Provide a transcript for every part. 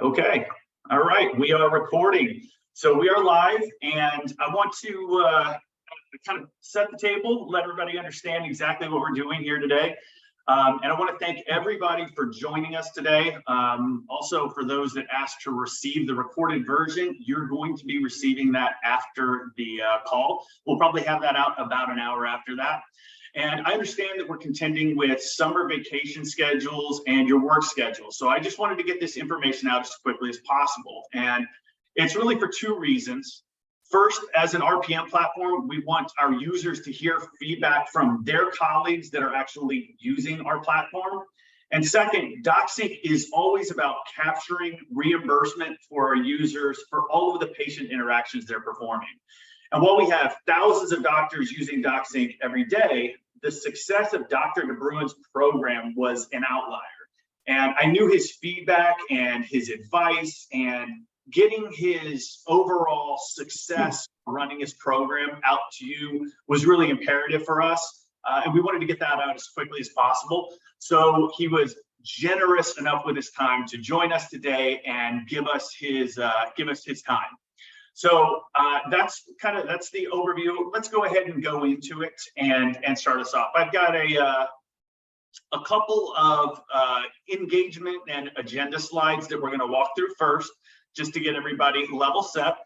Okay, all right, we are recording. So we are live, and I want to kind of set the table, let everybody understand exactly what we're doing here today. And I want to thank everybody for joining us today. Also, for those that asked to receive the recorded version, you're going to be receiving that after the call. We'll probably have that out about an hour after that. And I understand that we're contending with summer vacation schedules and your work schedule. So I just wanted to get this information out as quickly as possible. And it's really for two reasons. First, as an RPM platform, we want our users to hear feedback from their colleagues that are actually using our platform. And second, DocsInk is always about capturing reimbursement for our users for all of the patient interactions they're performing. And while we have thousands of doctors using DocsInk every day, the success of Dr. Debruin's program was an outlier. And I knew his feedback and his advice and getting his overall success running his program out to you was really imperative for us. And we wanted to get that out as quickly as possible. So he was generous enough with his time to join us today and give us his time. So that's the overview. Let's go ahead and go into it and start us off. I've got a couple of engagement and agenda slides that we're going to walk through first, just to get everybody level set.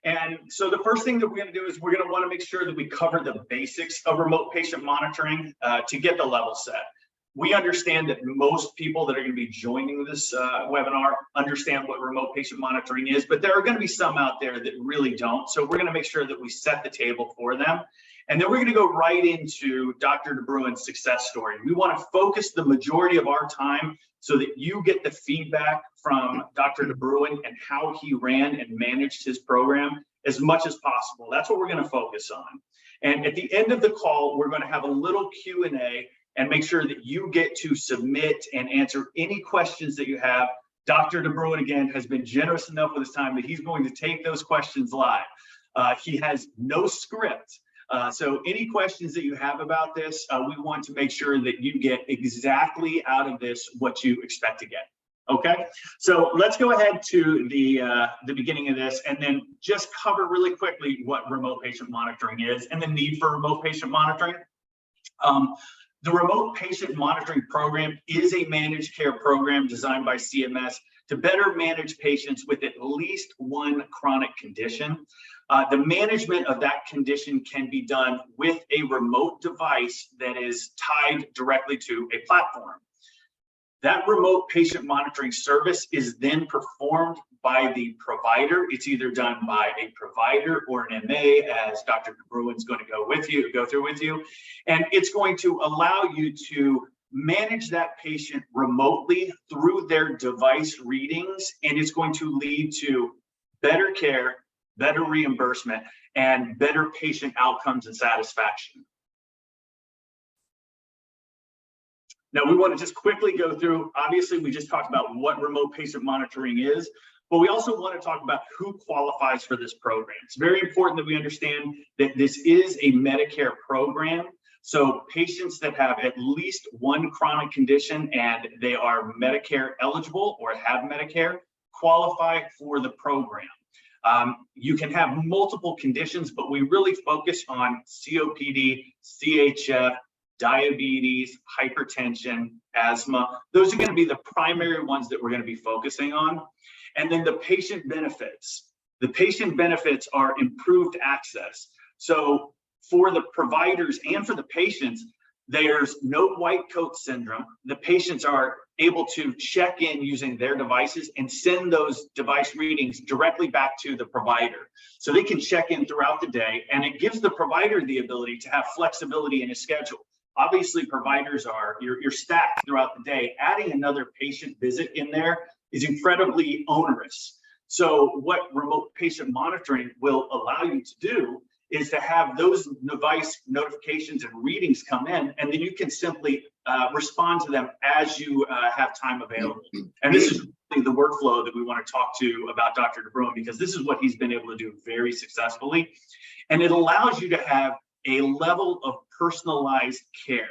And so the first thing that we're going to do is we're going to want to make sure that we cover the basics of remote patient monitoring to get the level set. We understand that most people that are going to be joining this webinar understand what remote patient monitoring is, but there are going to be some out there that really don't. So we're going to make sure that we set the table for them. And then we're going to go right into Dr. Debruin's success story. We want to focus the majority of our time so that you get the feedback from Dr. Debruin and how he ran and managed his program as much as possible. That's what we're going to focus on. And at the end of the call, we're going to have a little Q&A and make sure that you get to submit and answer any questions that you have. Dr. Debruin, again, has been generous enough with his time that he's going to take those questions live. He has no script. So any questions that you have about this, we want to make sure that you get exactly out of this what you expect to get. Okay, so let's go ahead to the beginning of this and then just cover really quickly what remote patient monitoring is and the need for remote patient monitoring. The remote patient monitoring program is a managed care program designed by CMS to better manage patients with at least one chronic condition. The management of that condition can be done with a remote device that is tied directly to a platform. That remote patient monitoring service is then performed by the provider. It's either done by a provider or an MA, as Dr. Debruin's going to go through with you. And it's going to allow you to manage that patient remotely through their device readings, and it's going to lead to better care, better reimbursement, and better patient outcomes and satisfaction. Now, we want to just quickly go through, obviously, we just talked about what remote patient monitoring is, but we also want to talk about who qualifies for this program. It's very important that we understand that this is a Medicare program. So patients that have at least one chronic condition and they are Medicare eligible or have Medicare qualify for the program. You can have multiple conditions, but we really focus on COPD, CHF, diabetes, hypertension, asthma. Those are going to be the primary ones that we're going to be focusing on. And then the patient benefits. The patient benefits are improved access. So for the providers and for the patients, there's no white coat syndrome. The patients are able to check in using their devices and send those device readings directly back to the provider. So they can check in throughout the day, and it gives the provider the ability to have flexibility in his schedule. Obviously, providers you're stacked throughout the day. Adding another patient visit in there is incredibly onerous. So what remote patient monitoring will allow you to do is to have those device notifications and readings come in, and then you can simply respond to them as you have time available. And this is really the workflow that we want to talk to about Dr. Debruin, because this is what he's been able to do very successfully. And it allows you to have a level of personalized care.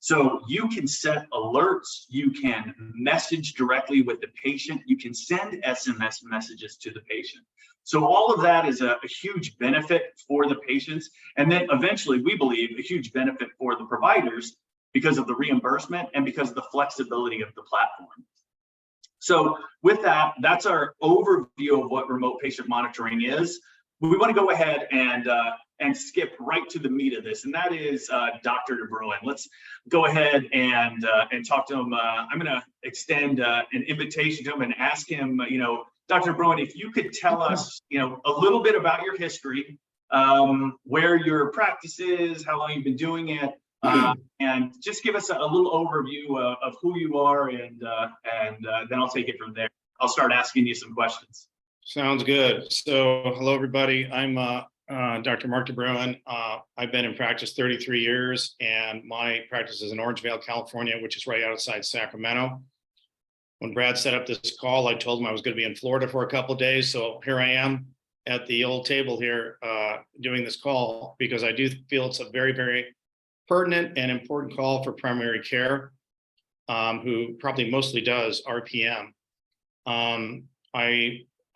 So you can set alerts, you can message directly with the patient, you can send SMS messages to the patient. So all of that is a huge benefit for the patients. And then eventually, we believe, a huge benefit for the providers because of the reimbursement and because of the flexibility of the platform. So with that, that's our overview of what remote patient monitoring is. We want to go ahead and skip right to the meat of this, and that is Dr. Debruin. Let's go ahead and talk to him. I'm going to extend an invitation to him and ask him, Dr. Debruin, if you could tell us, a little bit about your history, where your practice is, how long you've been doing it, and just give us a little overview of who you are, and then I'll take it from there. I'll start asking you some questions. Sounds good. So hello, everybody. I'm Dr. Mark Debruin. I've been in practice 33 years, and my practice is in Orangevale, California, which is right outside Sacramento. When Brad set up this call, I told him I was going to be in Florida for a couple of days. So here I am at the old table here doing this call, because I do feel it's a very, very pertinent and important call for primary care, who probably mostly does RPM.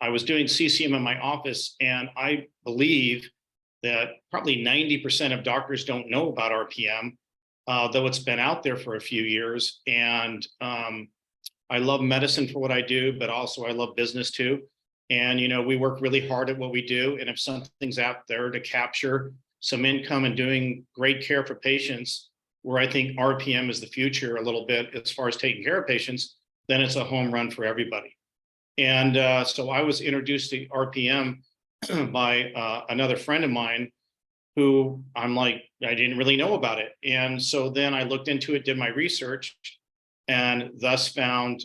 I was doing CCM in my office, and I believe that probably 90% of doctors don't know about RPM, though it's been out there for a few years. And I love medicine for what I do, but also I love business too. And, we work really hard at what we do. And if something's out there to capture some income and doing great care for patients, where I think RPM is the future a little bit as far as taking care of patients, then it's a home run for everybody. And so I was introduced to RPM by another friend of mine, who I'm like, I didn't really know about it. And so then I looked into it, did my research, and thus found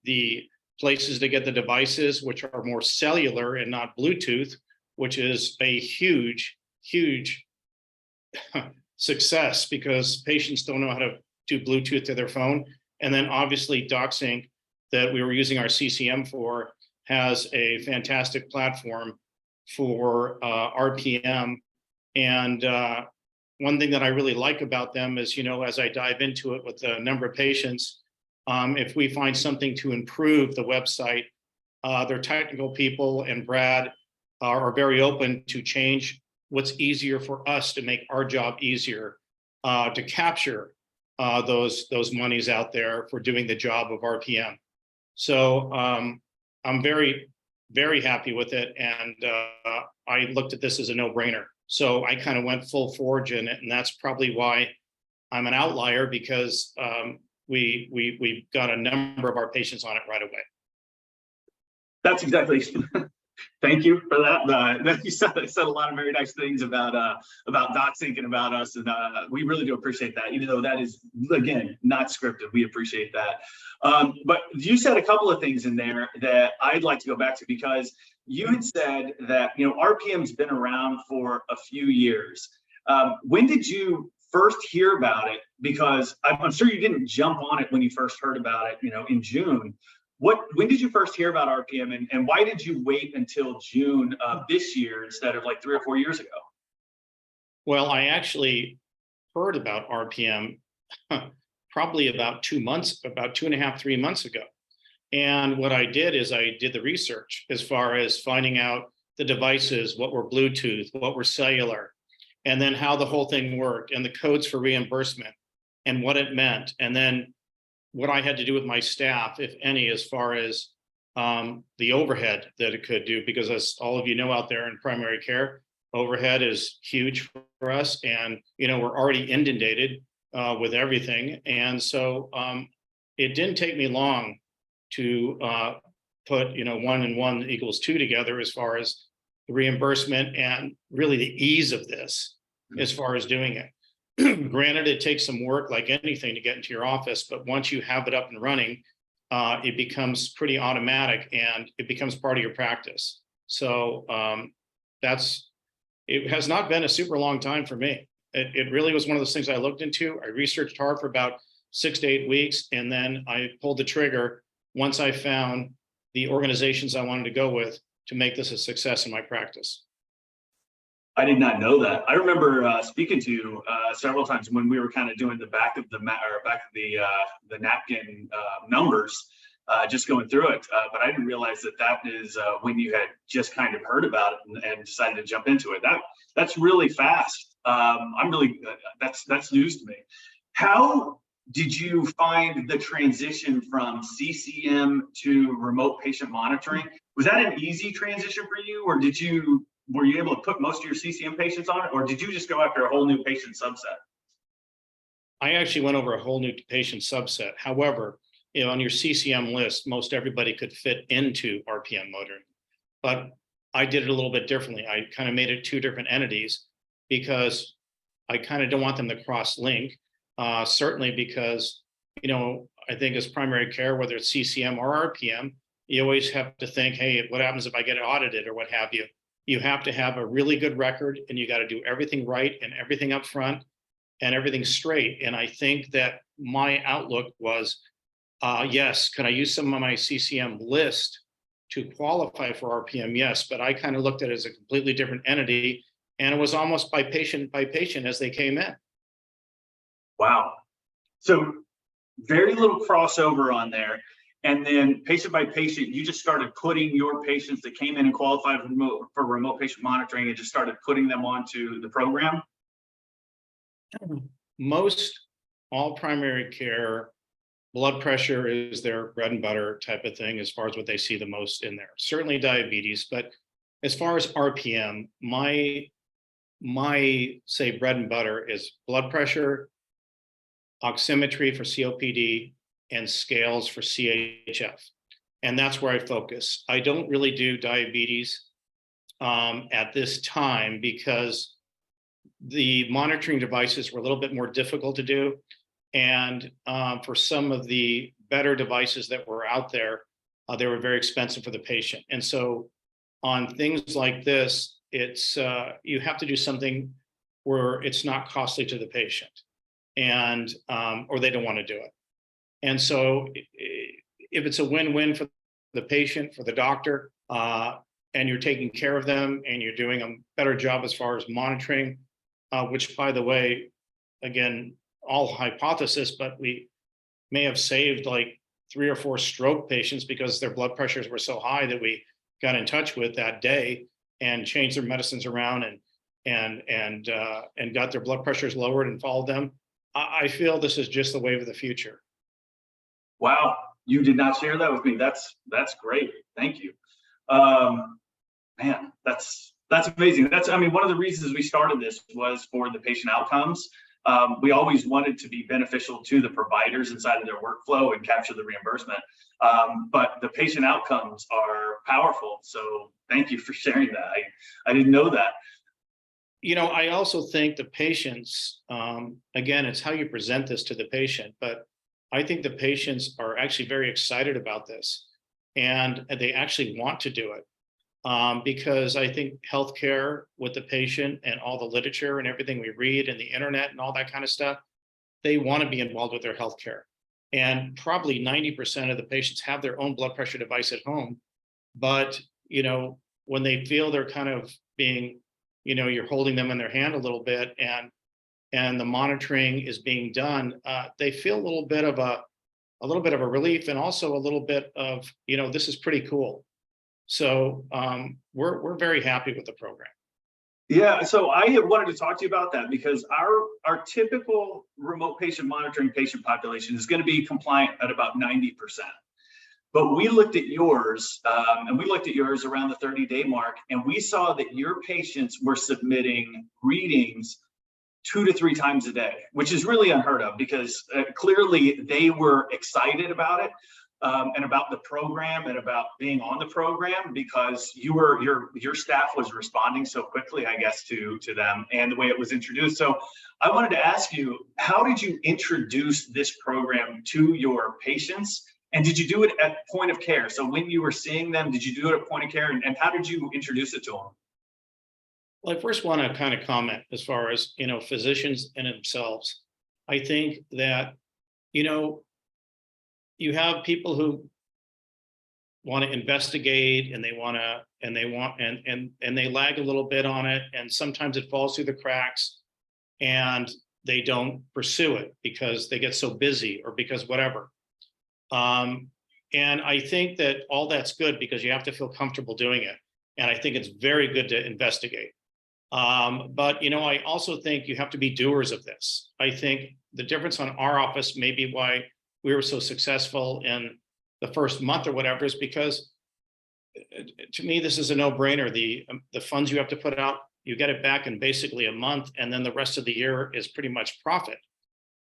the places to get the devices, which are more cellular and not Bluetooth, which is a huge, huge success, because patients don't know how to do Bluetooth to their phone. And then obviously DocsInk, that we were using our CCM for, has a fantastic platform for RPM. And one thing that I really like about them is, as I dive into it with a number of patients, if we find something to improve the website, their technical people and Brad are very open to change what's easier for us to make our job easier, to capture those monies out there for doing the job of RPM. So I'm very, very happy with it. And I looked at this as a no-brainer. So I kind of went full forge in it. And that's probably why I'm an outlier, because we got a number of our patients on it right away. That's exactly. Thank you for that. You said a lot of very nice things about DocsInk and about us, and we really do appreciate that. Even though that is, again, not scripted, we appreciate that. But you said a couple of things in there that I'd like to go back to, because you had said that RPM's been around for a few years. When did you first hear about it? Because I'm sure you didn't jump on it when you first heard about it, in June. When did you first hear about RPM, and why did you wait until June of this year instead of like 3 or 4 years ago? Well, I actually heard about RPM probably about 2.5, 3 months ago. And what I did is I did the research as far as finding out the devices, what were Bluetooth, what were cellular, and then how the whole thing worked, and the codes for reimbursement and what it meant. And then what I had to do with my staff, if any, as far as the overhead that it could do, because as all of you know out there in primary care, overhead is huge for us. And, we're already inundated with everything. And so it didn't take me long to put, 1 and 1 equals 2 together as far as the reimbursement and really the ease of this as far as doing it. Granted, it takes some work like anything to get into your office, but once you have it up and running, it becomes pretty automatic and it becomes part of your practice. So it has not been a super long time for me. It really was one of those things I looked into. I researched hard for about 6 to 8 weeks, and then I pulled the trigger once I found the organizations I wanted to go with to make this a success in my practice. I did not know that. I remember speaking to you several times when we were kind of doing the back of the the napkin numbers, just going through it. But I didn't realize that that is when you had just kind of heard about it and decided to jump into it. That's really fast. I'm really that's news to me. How did you find the transition from CCM to remote patient monitoring? Was that an easy transition for you, or were you able to put most of your CCM patients on it, or did you just go after a whole new patient subset? I actually went over a whole new patient subset. However, on your CCM list, most everybody could fit into RPM monitoring, but I did it a little bit differently. I kind of made it two different entities because I kind of don't want them to cross-link. Certainly because, I think as primary care, whether it's CCM or RPM, you always have to think, hey, what happens if I get audited or what have you? You have to have a really good record, and you got to do everything right and everything up front and everything straight. And I think that my outlook was, yes, can I use some of my CCM list to qualify for RPM? Yes, but I kind of looked at it as a completely different entity, and it was almost by patient as they came in. Wow. So very little crossover on there. And then patient by patient, you just started putting your patients that came in and qualified for remote patient monitoring and just started putting them onto the program? Most all primary care, blood pressure is their bread and butter type of thing as far as what they see the most in there. Certainly diabetes, but as far as RPM, my say bread and butter is blood pressure, oximetry for COPD, and scales for CHF. And that's where I focus. I don't really do diabetes at this time because the monitoring devices were a little bit more difficult to do. And for some of the better devices that were out there, they were very expensive for the patient. And so on things like this, it's you have to do something where it's not costly to the patient, and or they don't want to do it. And so if it's a win-win for the patient, for the doctor, and you're taking care of them and you're doing a better job as far as monitoring, which, by the way, again, all hypothesis, but we may have saved like 3 or 4 stroke patients because their blood pressures were so high that we got in touch with that day and changed their medicines around and got their blood pressures lowered and followed them. I feel this is just the wave of the future. Wow, you did not share that with me. That's great. Thank you. Man, that's amazing. I mean, one of the reasons we started this was for the patient outcomes. We always wanted to be beneficial to the providers inside of their workflow and capture the reimbursement. But the patient outcomes are powerful. So thank you for sharing that. I didn't know that. I also think the patients, again, it's how you present this to the patient, but I think the patients are actually very excited about this, and they actually want to do it. Because I think healthcare with the patient and all the literature and everything we read and the internet and all that kind of stuff, they want to be involved with their healthcare. And probably 90% of the patients have their own blood pressure device at home. But, when they feel they're kind of being, you're holding them in their hand a little bit and the monitoring is being done, they feel a little bit of a relief, and also a little bit of, this is pretty cool. So we're very happy with the program. Yeah, so I wanted to talk to you about that because our typical remote patient monitoring patient population is going to be compliant at about 90%. But we looked at yours, and we looked at yours around the 30-day mark, and we saw that your patients were submitting readings 2 to 3 times a day, which is really unheard of because clearly they were excited about it. And about the program and about being on the program because your staff was responding so quickly, I guess, to them and the way it was introduced. So I wanted to ask you, how did you introduce this program to your patients? And did you do it at point of care? So when you were seeing them, did you do it at point of care? And how did you introduce it to them? Well, I first want to kind of comment as far as, physicians in themselves. I think that, you have people who want to investigate, and they want to, and they lag a little bit on it, and sometimes it falls through the cracks, and they don't pursue it because they get so busy or because whatever. And I think that all that's good because you have to feel comfortable doing it. And I think it's very good to investigate. But, I also think you have to be doers of this. I think the difference on our office, maybe why we were so successful in the first month or whatever, is because to me, this is a no-brainer. The funds you have to put out, you get it back in basically a month, and then the rest of the year is pretty much profit.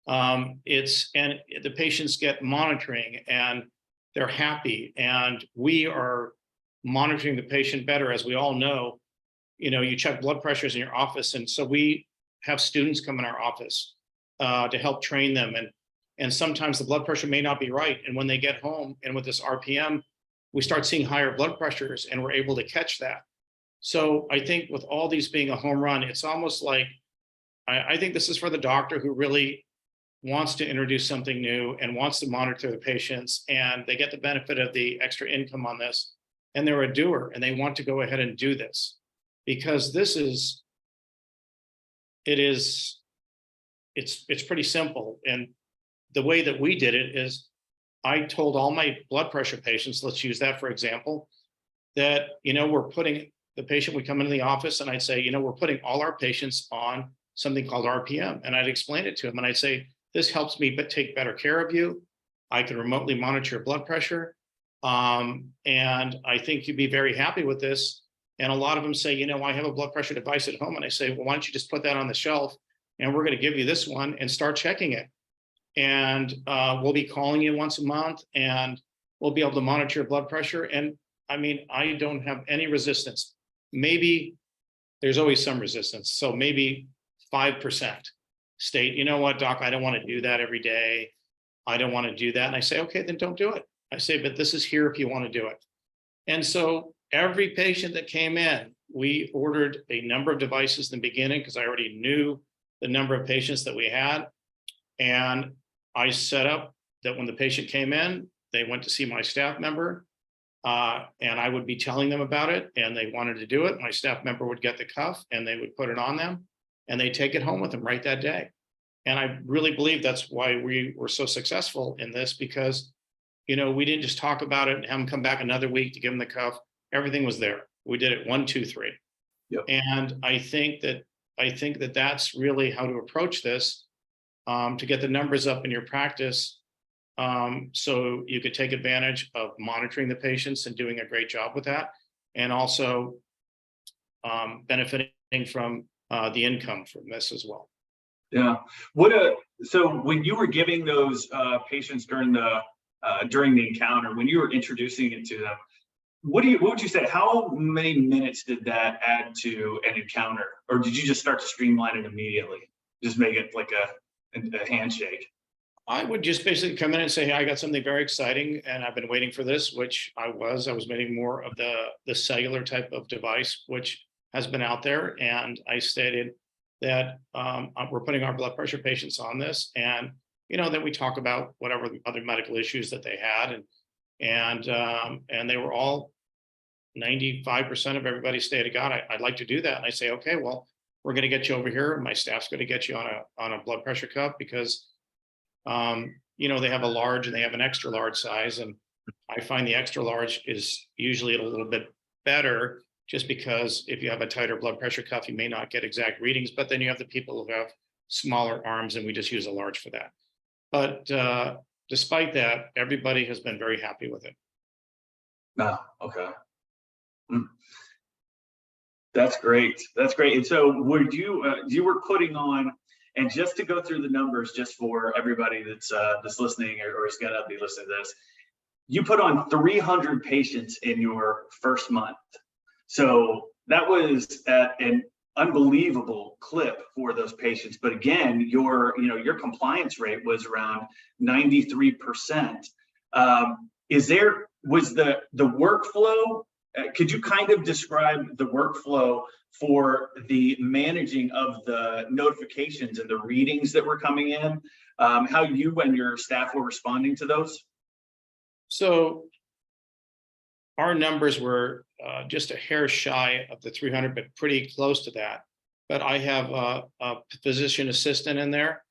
And the patients get monitoring and they're happy, and we are monitoring the patient better. As we all know, you check blood pressures in your office. And so we have students come in our office to help train them. And sometimes the blood pressure may not be right. And when they get home and with this RPM, we start seeing higher blood pressures, and we're able to catch that. So I think with all these being a home run, it's almost like, I think this is for the doctor who really wants to introduce something new and wants to monitor the patients, and they get the benefit of the extra income on this, and they're a doer and they want to go ahead and do this because it's pretty simple. And the way that we did it is I told all my blood pressure patients, let's use that for example, that, we're putting the patient would come into the office and I'd say, we're putting all our patients on something called RPM. And I'd explain it to them and I'd say, this helps me take better care of you. I can remotely monitor your blood pressure. And I think you'd be very happy with this. And a lot of them say, I have a blood pressure device at home. And I say, well, why don't you just put that on the shelf and we're going to give you this one and start checking it. And we'll be calling you once a month and we'll be able to monitor your blood pressure. And I mean, I don't have any resistance. Maybe there's always some resistance. So maybe 5% state, you know what, doc, I don't want to do that every day. I don't want to do that. And I say, okay, then don't do it. I say, but this is here if you want to do it. And so every patient that came in, we ordered a number of devices in the beginning because I already knew the number of patients that we had. And I set up that when the patient came in, they went to see my staff member and I would be telling them about it and they wanted to do it. My staff member would get the cuff and they would put it on them and they take it home with them right that day. And I really believe that's why we were so successful in this because, we didn't just talk about it and have them come back another week to give them the cuff. Everything was there. We did it 1, 2, 3. Yep. And I think that that's really how to approach this to get the numbers up in your practice. So you could take advantage of monitoring the patients and doing a great job with that. And also benefiting from the income from this as well. Yeah. So when you were giving those patients during the encounter, when you were introducing it to them, what would you say? How many minutes did that add to an encounter, or did you just start to streamline it immediately? Just make it like a handshake? I would just basically come in and say, hey, I got something very exciting and I've been waiting for this, which I was waiting more of the cellular type of device, which has been out there. And I stated that we're putting our blood pressure patients on this, and then we talk about whatever other medical issues that they had, and they were all 95% of everybody stated, God, I'd like to do that. And I say, okay, well, we're going to get you over here. My staff's going to get you on a blood pressure cuff because they have a large and they have an extra large size, and I find the extra large is usually a little bit better. Just because if you have a tighter blood pressure cuff, you may not get exact readings, but then you have the people who have smaller arms and we just use a large for that. But despite that, everybody has been very happy with it. Okay. That's great. That's great. And so would you were putting on, and just to go through the numbers, just for everybody that's listening or is going to be listening to this, you put on 300 patients in your first month. So that was at an unbelievable clip for those patients. But again, your compliance rate was around 93%. Was the workflow? Could you kind of describe the workflow for the managing of the notifications and the readings that were coming in? How you and your staff were responding to those? So our numbers were just a hair shy of the 300, but pretty close to that. But I have a physician assistant in there.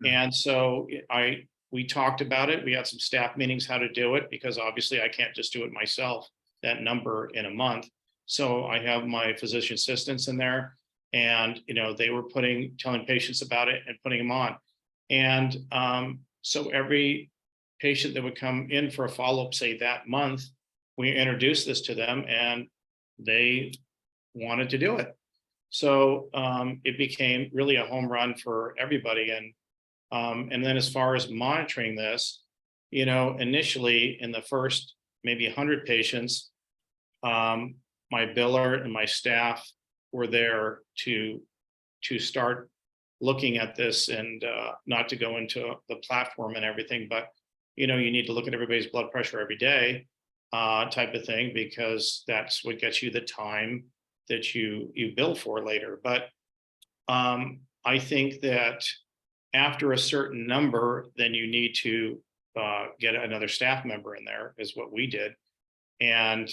And so we talked about it. We had some staff meetings how to do it, because obviously I can't just do it myself, that number in a month. So I have my physician assistants in there, and they were telling patients about it and putting them on. And so every patient that would come in for a follow-up, say that month, we introduced this to them and they wanted to do it. So it became really a home run for everybody. And then as far as monitoring this, initially in the first maybe 100 patients, my biller and my staff were there to start looking at this, and not to go into the platform and everything, but you need to look at everybody's blood pressure every day, type of thing, because that's what gets you the time that you bill for later. But I think that after a certain number, then you need to get another staff member in there, is what we did, and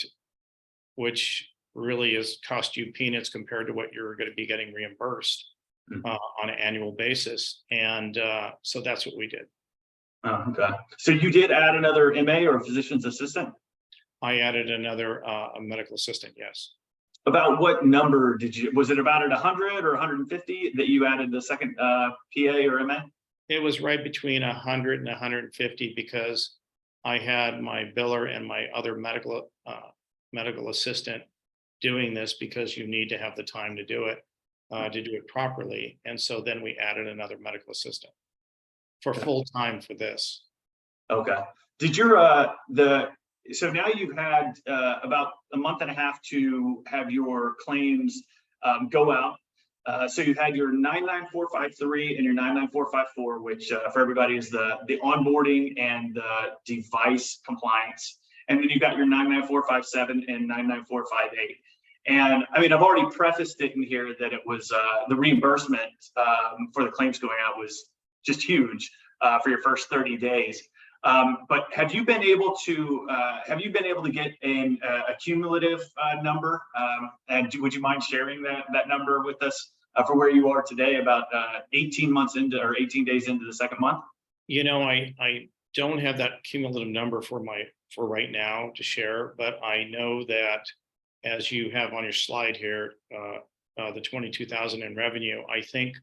which really is cost you peanuts compared to what you're going to be getting reimbursed on an annual basis. And so that's what we did. Oh, okay. So you did add another MA or a physician's assistant? I added another a medical assistant, yes. About what number was it about at 100 or 150 that you added the second PA or MA? It was right between 100 and 150, because I had my biller and my other medical assistant doing this, because you need to have the time to do it properly. And so then we added another medical assistant for full time for this. Okay. Did so now you've had about a month and a half to have your claims go out. So you had your 99453 and your 99454, which for everybody is the onboarding and the device compliance. And then you got your 99457 and 99458. And I mean, I've already prefaced it in here that it was the reimbursement for the claims going out was just huge for your first 30 days. But have you been able to get a cumulative number? And would you mind sharing that number with us for where you are today, about 18 months into, or 18 days into the second month? I don't have that cumulative number for right now to share, but I know that, as you have on your slide here, the 22,000 in revenue, I think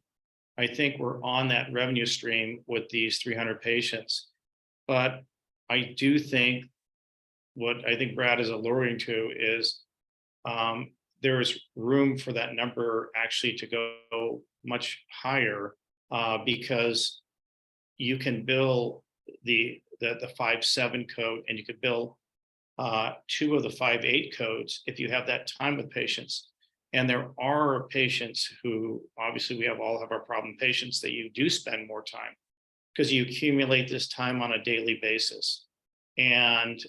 we're on that revenue stream with these 300 patients. But I do think what I think Brad is alluding to is there is room for that number actually to go much higher, because you can bill the 5.7 code, and you could bill 2 of the 5.8 codes if you have that time with patients. And there are patients who, obviously we all have our problem patients, that you do spend more time, because you accumulate this time on a daily basis. And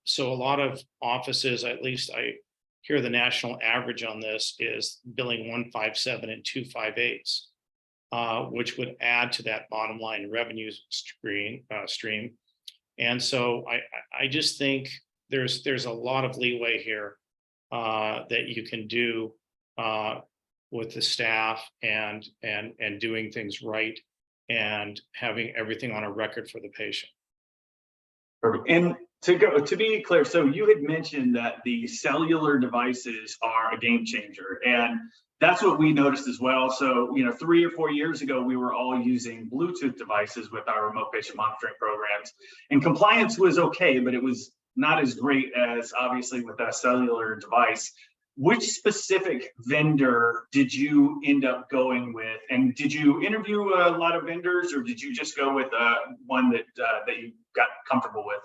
so a lot of offices, at least I hear the national average on this, is billing 157 and 2 5/8, which would add to that bottom line revenue stream. And so I just think there's a lot of leeway here that you can do with the staff and doing things right, and having everything on a record for the patient. Perfect. And to be clear, so you had mentioned that the cellular devices are a game changer, and that's what we noticed as well. So 3 or 4 years ago, we were all using Bluetooth devices with our remote patient monitoring programs, and compliance was okay, but it was not as great as obviously with that cellular device. Which specific vendor did you end up going with? And did you interview a lot of vendors, or did you just go with one that you got comfortable with?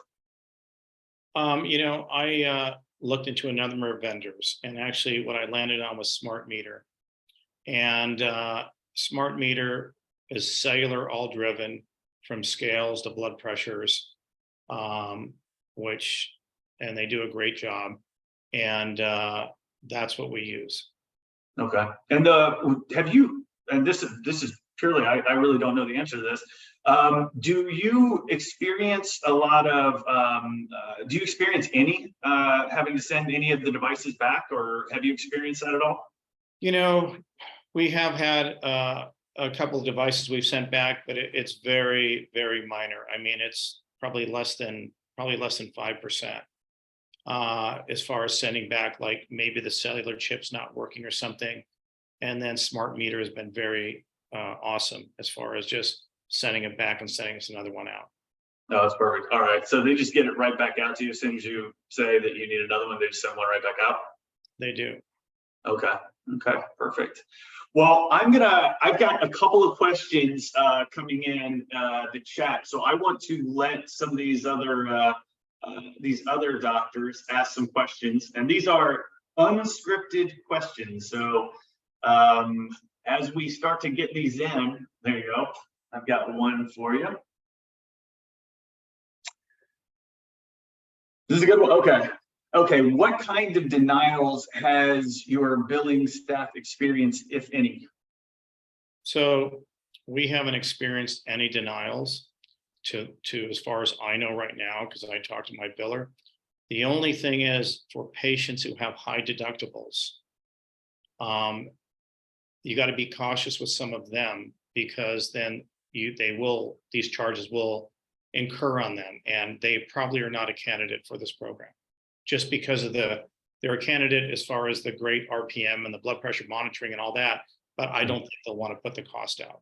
I looked into a number of vendors, and actually what I landed on was Smart Meter. And Smart Meter is cellular all driven, from scales to blood pressures, and they do a great job. And that's what we use. Okay. And have you? And this is truly, I really don't know the answer to this. Do you experience a lot of, do you experience any having to send any of the devices back, or have you experienced that at all? You know, we have had a couple of devices we've sent back, but it's very, very minor. I mean, it's probably less than 5%. As far as sending back, like maybe the cellular chip's not working or something. And then smart meter has been very awesome as far as just sending it back and sending us another one out. No, that's perfect. All right. So they just get it right back out to you as soon as you say that you need another one, they just send one right back out. They do. Okay. Okay. Perfect. Well, I've got a couple of questions coming in the chat. So I want to let some of these other doctors ask some questions, and these are unscripted questions. So as we start to get these in, there you go. I've got one for you. This is a good one. Okay. Okay. What kind of denials has your billing staff experienced, if any? So we haven't experienced any denials to as far as I know right now, because I talked to my biller. The only thing is for patients who have high deductibles, you got to be cautious with some of them, because then these charges will incur on them, and they probably are not a candidate for this program, just because of they're a candidate as far as the great RPM and the blood pressure monitoring and all that, but I don't think they'll want to put the cost out.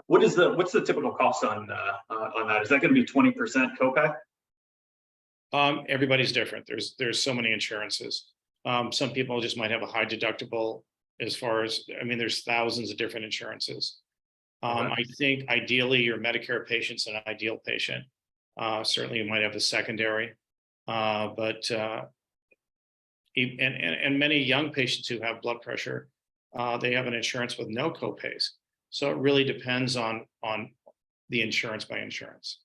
What's the typical cost on that? Is that going to be 20% copay? Everybody's different. There's so many insurances. Some people just might have a high deductible. As far as, I mean, there's thousands of different insurances. Okay. I think ideally your Medicare patient's an ideal patient. Certainly you might have a secondary, but many young patients who have blood pressure, they have an insurance with no copays. So it really depends on the insurance by insurance.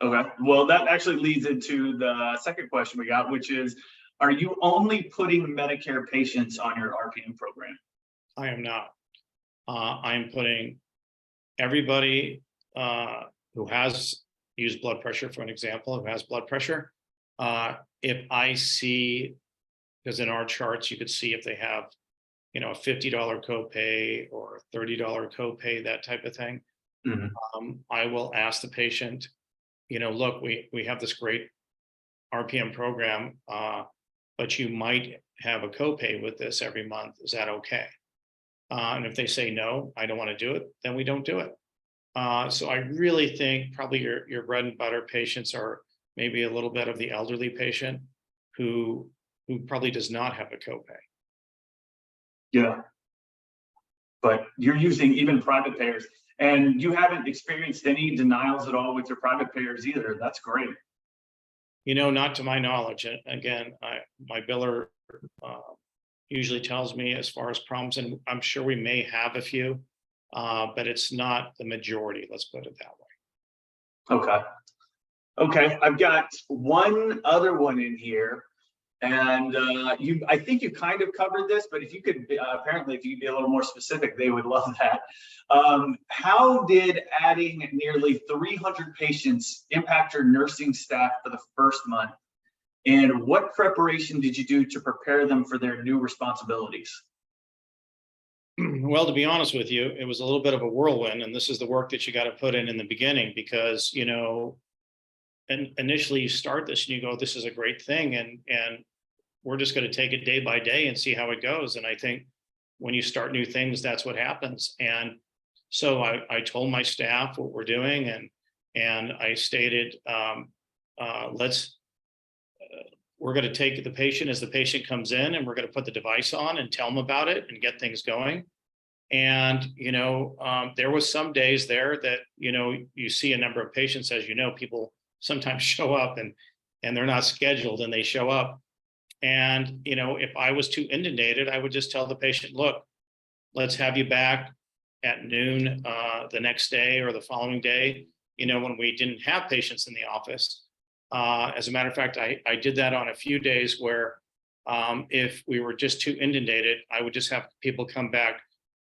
Okay. Well, that actually leads into the second question we got, which is, are you only putting Medicare patients on your RPM program? I am not. I am putting everybody who has used blood pressure, for an example, who has blood pressure. If I see, because in our charts, you could see if they have, a $50 copay or a $30 copay, that type of thing. Mm-hmm. I will ask the patient, look, we have this great RPM program, but you might have a copay with this every month. Is that okay? And if they say no, I don't want to do it, then we don't do it. So I really think probably your bread and butter patients are maybe a little bit of the elderly patient who probably does not have a copay. Yeah. But you're using even private payers, and you haven't experienced any denials at all with your private payers either. That's great. Not to my knowledge. And again, my biller usually tells me as far as problems, and I'm sure we may have a few, but it's not the majority, let's put it that way. Okay. Okay, I've got one other one in here, and I think you kind of covered this, but if you could, apparently, if you could be a little more specific, they would love that. How did adding nearly 300 patients impact your nursing staff for the first month? And what preparation did you do to prepare them for their new responsibilities? Well, to be honest with you, it was a little bit of a whirlwind, and this is the work that you got to put in the beginning, because, and initially you start this and you go, this is a great thing, and we're just going to take it day by day and see how it goes. And I think when you start new things, that's what happens. And so I told my staff what we're doing, and I stated, we're going to take the patient as the patient comes in, and we're going to put the device on and tell them about it and get things going. And, there was some days there that, you see a number of patients, as people sometimes show up and they're not scheduled, and they show up. And, if I was too inundated, I would just tell the patient, look, let's have you back at noon the next day or the following day, when we didn't have patients in the office. As a matter of fact, I did that on a few days where if we were just too inundated, I would just have people come back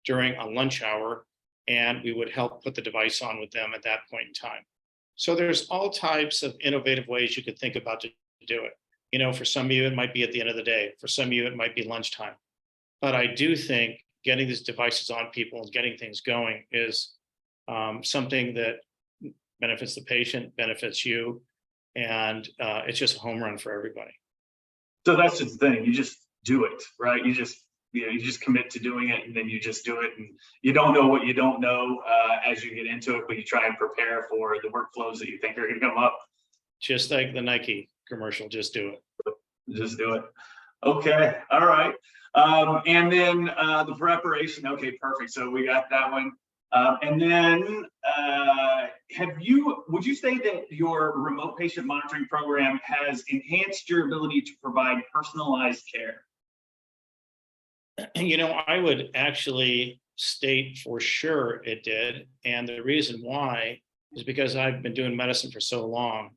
during a lunch hour and we would help put the device on with them at that point in time. So there's all types of innovative ways you could think about to do it. You know, for some of you, it might be at the end of the day. For some of you, it might be lunchtime. But I do think getting these devices on people and getting things going is something that benefits the patient, benefits you, and it's just a home run for everybody. So that's just the thing. You just do it, right? You just commit to doing it, and then you just do it, and you don't know what you don't know as you get into it, but you try and prepare for the workflows that you think are going to come up. Just like the Nike commercial, just do it. Just do it. Okay, all right. And then the preparation. Okay, perfect. So we got that one. And then would you say that your remote patient monitoring program has enhanced your ability to provide personalized care? You know, I would actually state for sure it did. And the reason why is because I've been doing medicine for so long,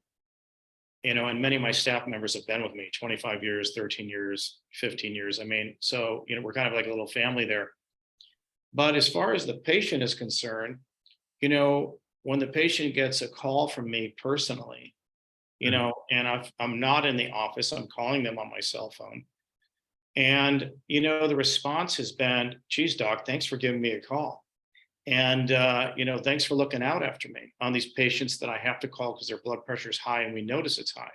you know, and many of my staff members have been with me 25 years, 13 years, 15 years. I mean, so, you know, we're kind of like a little family there. But as far as the patient is concerned, you know, when the patient gets a call from me personally, you know, and I'm not in the office, I'm calling them on my cell phone. And, you know, the response has been, geez, doc, thanks for giving me a call. And, you know, thanks for looking out after me on these patients that I have to call because their blood pressure is high and we notice it's high.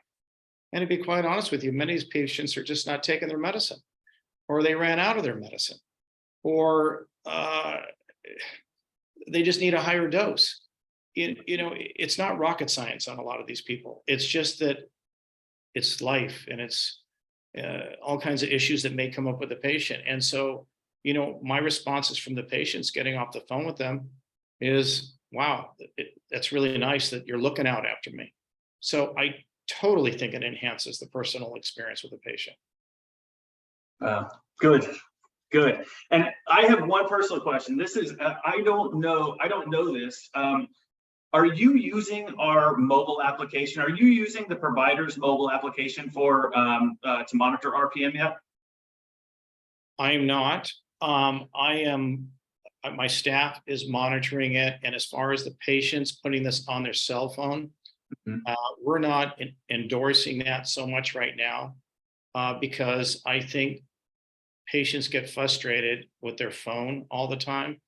And to be quite honest with you, many of these patients are just not taking their medicine, or they ran out of their medicine, or they just need a higher dose. You know, it's not rocket science on a lot of these people. It's just that it's life, and it's all kinds of issues that may come up with the patient. And so, you know, my responses from the patients getting off the phone with them is, wow, that's really nice that you're looking out after me. So I totally think it enhances the personal experience with the patient. Good. And I have one personal question. This is, I don't know this. Are you using our mobile application? Are you using the provider's mobile application for to monitor RPM yet? I am not. I am. My staff is monitoring it, and as far as the patients putting this on their cell phone, we're not endorsing that so much right now because I think patients get frustrated with their phone all the time,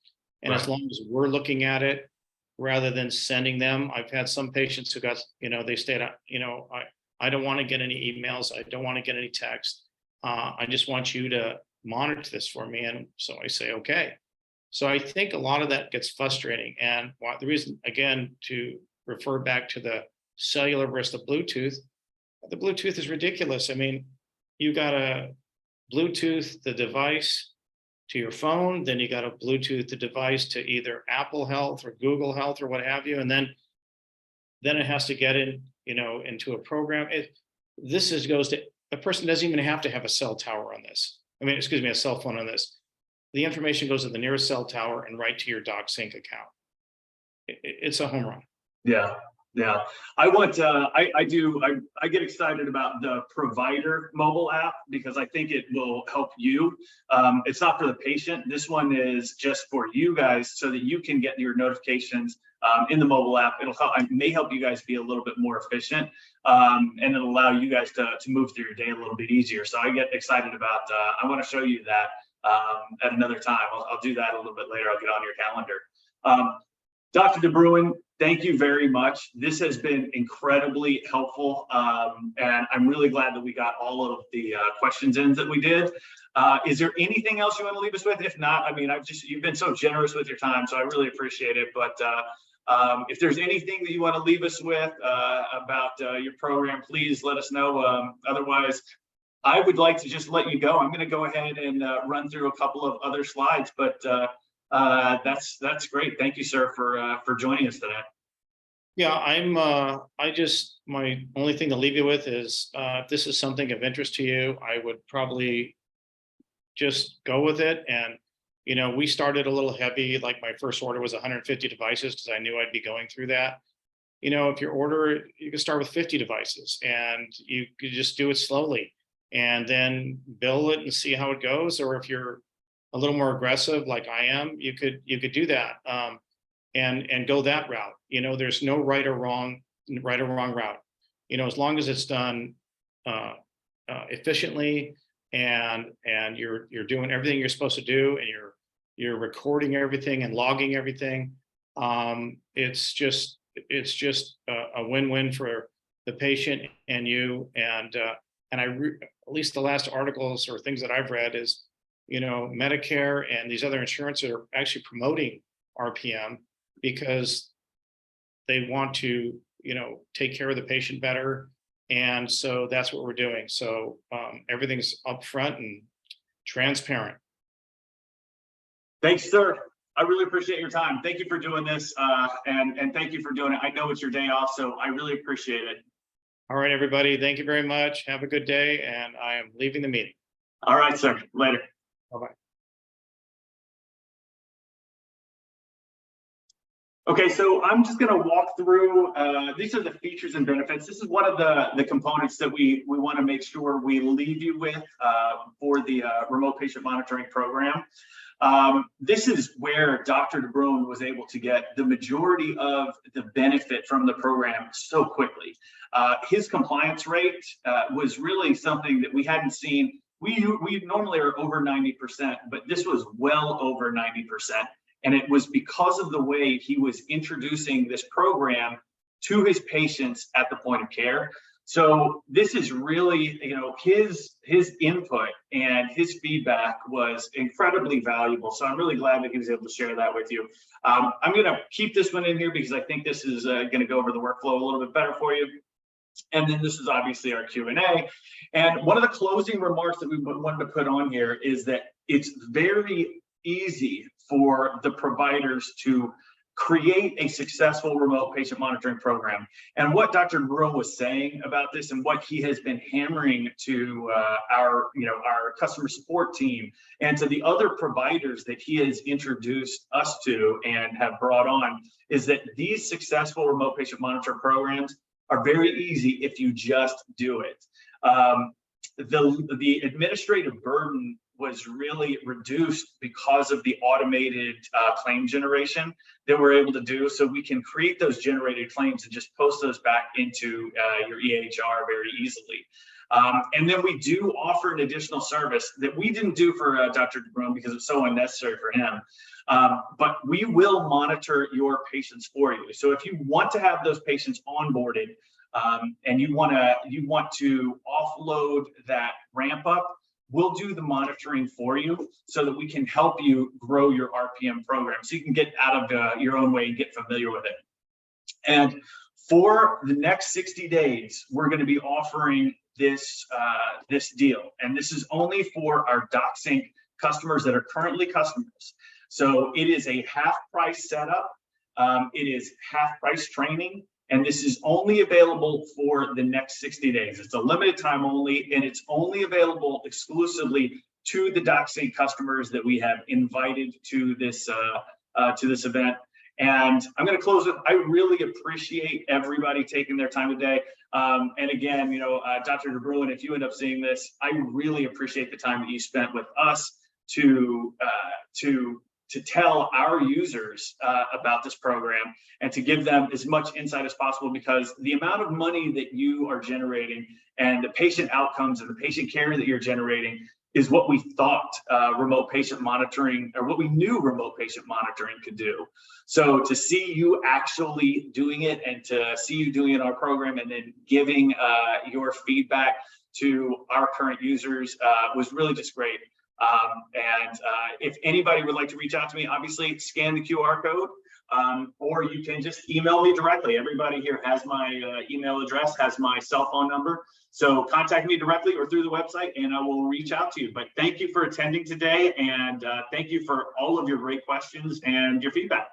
and as long as we're looking at it, rather than sending them. I've had some patients who got, you know, they stayed, you know, I don't want to get any emails. I don't want to get any text. I just want you to monitor this for me. And so I say, okay. So I think a lot of that gets frustrating. And the reason, again, to refer back to the cellular versus the Bluetooth is ridiculous. I mean, you got to Bluetooth the device to your phone, then you got to Bluetooth the device to either Apple Health or Google Health or what have you, and then it has to get in, you know, into a program. Goes to a person doesn't even have to have a cell tower on this. I mean, excuse me, a cell phone on this. The information goes to the nearest cell tower and right to your DocsInk account. It's a home run. Yeah. I get excited about the provider mobile app because I think it will help you. It's not for the patient. This one is just for you guys so that you can get your notifications in the mobile app. It may help you guys be a little bit more efficient, and it'll allow you guys to move through your day a little bit easier. So I get excited about, I want to show you that at another time. I'll do that a little bit later. I'll get on your calendar. Dr. Debruin, thank you very much. This has been incredibly helpful, and I'm really glad that we got all of the questions in that we did. Is there anything else you want to leave us with? If not, I mean, you've been so generous with your time, so I really appreciate it. But if there's anything that you want to leave us with about your program, please let us know. Otherwise, I would like to just let you go. I'm going to go ahead and run through a couple of other slides, but that's great. Thank you, sir, for joining us today. Yeah, my only thing to leave you with is if this is something of interest to you, I would probably just go with it. And, you know, we started a little heavy, like my first order was 150 devices because I knew I'd be going through that. You know, if your order, you can start with 50 devices and you could just do it slowly and then bill it and see how it goes. Or if you're a little more aggressive like I am, you could do that, and go that route. There's no right or wrong route. As long as it's done efficiently, and you're doing everything you're supposed to do, and you're recording everything and logging everything. It's just a win-win for the patient and you. And at least the last articles or things that I've read is, Medicare and these other insurances are actually promoting RPM because they want to, take care of the patient better. And so that's what we're doing. So everything's upfront and transparent. Thanks, sir. I really appreciate your time. Thank you for doing this, and thank you for doing it. I know it's your day off, so I really appreciate it. All right, everybody. Thank you very much. Have a good day, and I am leaving the meeting. All right, sir. Later. Bye-bye. Okay, so I'm just going to walk through, these are the features and benefits. This is one of the components that we want to make sure we leave you with for the remote patient monitoring program. This is where Dr. Debruin was able to get the majority of the benefit from the program so quickly. His compliance rate was really something that we hadn't seen. We normally are over 90%, but this was well over 90%. And it was because of the way he was introducing this program to his patients at the point of care. So this is really, his input and his feedback was incredibly valuable. So I'm really glad that he was able to share that with you. I'm going to keep this one in here because I think this is going to go over the workflow a little bit better for you. And then this is obviously our Q&A. And one of the closing remarks that we wanted to put on here is that it's very easy for the providers to create a successful remote patient monitoring program. And what Dr. Debruin was saying about this, and what he has been hammering to our customer support team and to the other providers that he has introduced us to and have brought on, is that these successful remote patient monitoring programs are very easy if you just do it. The administrative burden was really reduced because of the automated claim generation that we're able to do. So we can create those generated claims and just post those back into your EHR very easily. And then we do offer an additional service that we didn't do for Dr. Debruin because it's so unnecessary for him. But we will monitor your patients for you. So if you want to have those patients onboarded and you want to offload that ramp up, we'll do the monitoring for you so that we can help you grow your RPM program so you can get out of your own way and get familiar with it. And for the next 60 days, we're going to be offering this deal. And this is only for our DocsInk customers that are currently customers. So it is a half price setup. It is half price training. And this is only available for the next 60 days. It's a limited time only, and it's only available exclusively to the DocsInk customers that we have invited to this event. And I'm going to close with, I really appreciate everybody taking their time today. And again, Dr. Debruin, if you end up seeing this, I really appreciate the time that you spent with us to tell our users about this program and to give them as much insight as possible, because the amount of money that you are generating and the patient outcomes and the patient care that you're generating is what we thought remote patient monitoring, or what we knew remote patient monitoring could do. So to see you actually doing it and to see you doing it in our program and then giving your feedback to our current users was really just great. If anybody would like to reach out to me, obviously scan the QR code, or you can just email me directly. Everybody here has my email address, has my cell phone number. So contact me directly or through the website and I will reach out to you. But thank you for attending today, and thank you for all of your great questions and your feedback.